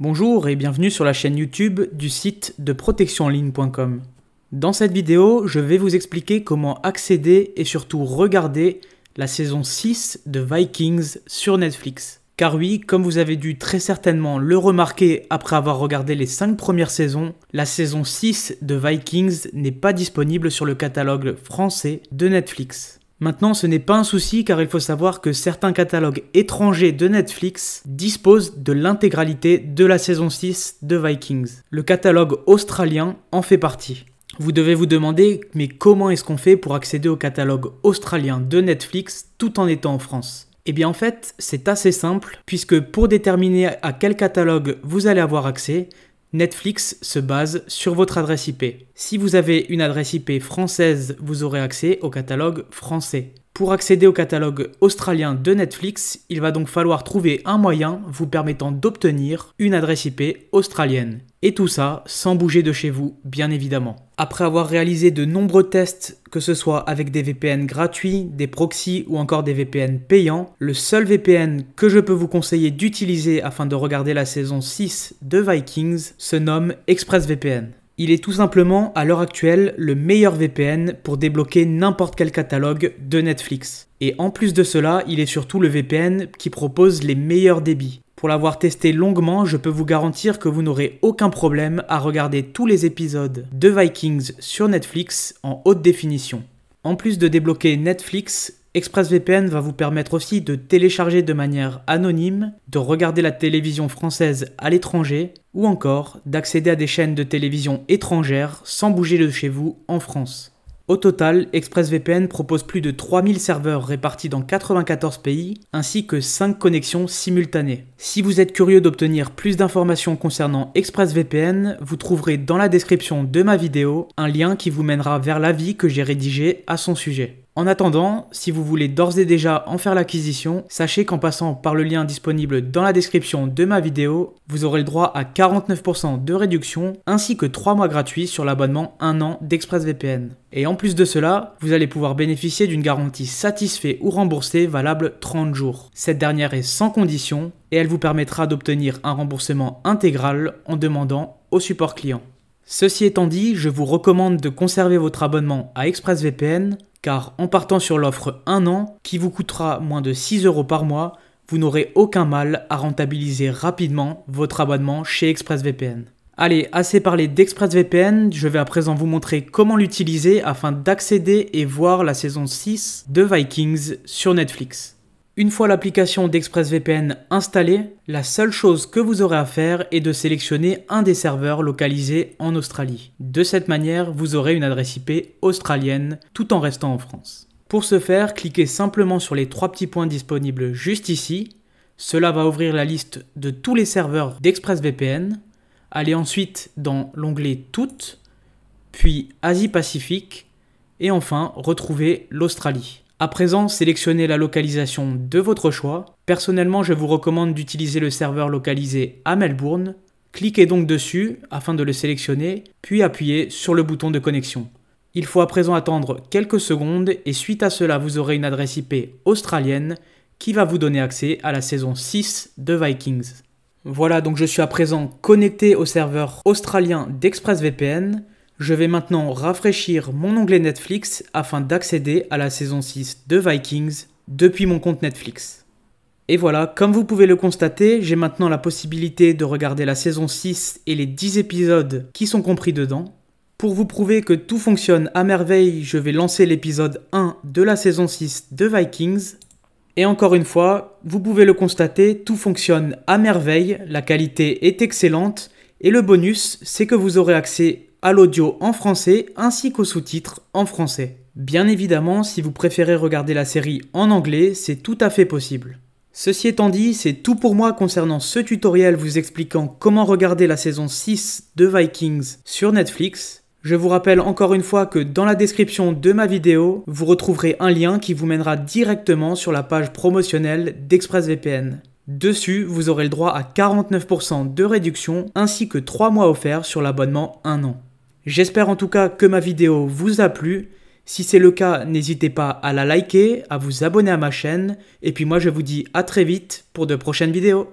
Bonjour et bienvenue sur la chaîne YouTube du site de protectionenligne.com. Dans cette vidéo, je vais vous expliquer comment accéder et surtout regarder la saison 6 de Vikings sur Netflix. Car oui, comme vous avez dû très certainement le remarquer après avoir regardé les 5 premières saisons, la saison 6 de Vikings n'est pas disponible sur le catalogue français de Netflix. Maintenant, ce n'est pas un souci car il faut savoir que certains catalogues étrangers de Netflix disposent de l'intégralité de la saison 6 de Vikings. Le catalogue australien en fait partie. Vous devez vous demander, mais comment est-ce qu'on fait pour accéder au catalogue australien de Netflix tout en étant en France ? Eh bien en fait, c'est assez simple puisque pour déterminer à quel catalogue vous allez avoir accès, Netflix se base sur votre adresse IP. Si vous avez une adresse IP française, vous aurez accès au catalogue français. Pour accéder au catalogue australien de Netflix, il va donc falloir trouver un moyen vous permettant d'obtenir une adresse IP australienne. Et tout ça sans bouger de chez vous, bien évidemment. Après avoir réalisé de nombreux tests, que ce soit avec des VPN gratuits, des proxys ou encore des VPN payants, le seul VPN que je peux vous conseiller d'utiliser afin de regarder la saison 6 de Vikings se nomme ExpressVPN. Il est tout simplement, à l'heure actuelle, le meilleur VPN pour débloquer n'importe quel catalogue de Netflix. Et en plus de cela, il est surtout le VPN qui propose les meilleurs débits. Pour l'avoir testé longuement, je peux vous garantir que vous n'aurez aucun problème à regarder tous les épisodes de Vikings sur Netflix en haute définition. En plus de débloquer Netflix, ExpressVPN va vous permettre aussi de télécharger de manière anonyme, de regarder la télévision française à l'étranger ou encore d'accéder à des chaînes de télévision étrangères sans bouger de chez vous en France. Au total, ExpressVPN propose plus de 3000 serveurs répartis dans 94 pays ainsi que 5 connexions simultanées. Si vous êtes curieux d'obtenir plus d'informations concernant ExpressVPN, vous trouverez dans la description de ma vidéo un lien qui vous mènera vers l'avis que j'ai rédigé à son sujet. En attendant, si vous voulez d'ores et déjà en faire l'acquisition, sachez qu'en passant par le lien disponible dans la description de ma vidéo, vous aurez le droit à 49% de réduction ainsi que 3 mois gratuits sur l'abonnement 1 an d'ExpressVPN. Et en plus de cela, vous allez pouvoir bénéficier d'une garantie satisfait ou remboursée valable 30 jours. Cette dernière est sans condition et elle vous permettra d'obtenir un remboursement intégral en demandant au support client. Ceci étant dit, je vous recommande de conserver votre abonnement à ExpressVPN car en partant sur l'offre 1 an, qui vous coûtera moins de 6 € par mois, vous n'aurez aucun mal à rentabiliser rapidement votre abonnement chez ExpressVPN. Allez, assez parlé d'ExpressVPN, je vais à présent vous montrer comment l'utiliser afin d'accéder et voir la saison 6 de Vikings sur Netflix. Une fois l'application d'ExpressVPN installée, la seule chose que vous aurez à faire est de sélectionner un des serveurs localisés en Australie. De cette manière, vous aurez une adresse IP australienne tout en restant en France. Pour ce faire, cliquez simplement sur les 3 petits points disponibles juste ici. Cela va ouvrir la liste de tous les serveurs d'ExpressVPN. Allez ensuite dans l'onglet Toutes, puis Asie-Pacifique et enfin retrouvez l'Australie. À présent, sélectionnez la localisation de votre choix. Personnellement, je vous recommande d'utiliser le serveur localisé à Melbourne. Cliquez donc dessus afin de le sélectionner, puis appuyez sur le bouton de connexion. Il faut à présent attendre quelques secondes et suite à cela, vous aurez une adresse IP australienne qui va vous donner accès à la saison 6 de Vikings. Voilà, donc je suis à présent connecté au serveur australien d'ExpressVPN. Je vais maintenant rafraîchir mon onglet Netflix afin d'accéder à la saison 6 de Vikings depuis mon compte Netflix. Et voilà, comme vous pouvez le constater, j'ai maintenant la possibilité de regarder la saison 6 et les 10 épisodes qui sont compris dedans. Pour vous prouver que tout fonctionne à merveille, je vais lancer l'épisode 1 de la saison 6 de Vikings. Et encore une fois, vous pouvez le constater, tout fonctionne à merveille, la qualité est excellente et le bonus, c'est que vous aurez accès à l'audio en français ainsi qu'aux sous-titres en français. Bien évidemment, si vous préférez regarder la série en anglais, c'est tout à fait possible. Ceci étant dit, c'est tout pour moi concernant ce tutoriel vous expliquant comment regarder la saison 6 de Vikings sur Netflix. Je vous rappelle encore une fois que dans la description de ma vidéo, vous retrouverez un lien qui vous mènera directement sur la page promotionnelle d'ExpressVPN. Dessus, vous aurez le droit à 49% de réduction ainsi que 3 mois offerts sur l'abonnement 1 an. J'espère en tout cas que ma vidéo vous a plu. Si c'est le cas, n'hésitez pas à la liker, à vous abonner à ma chaîne. Et puis moi je vous dis à très vite pour de prochaines vidéos.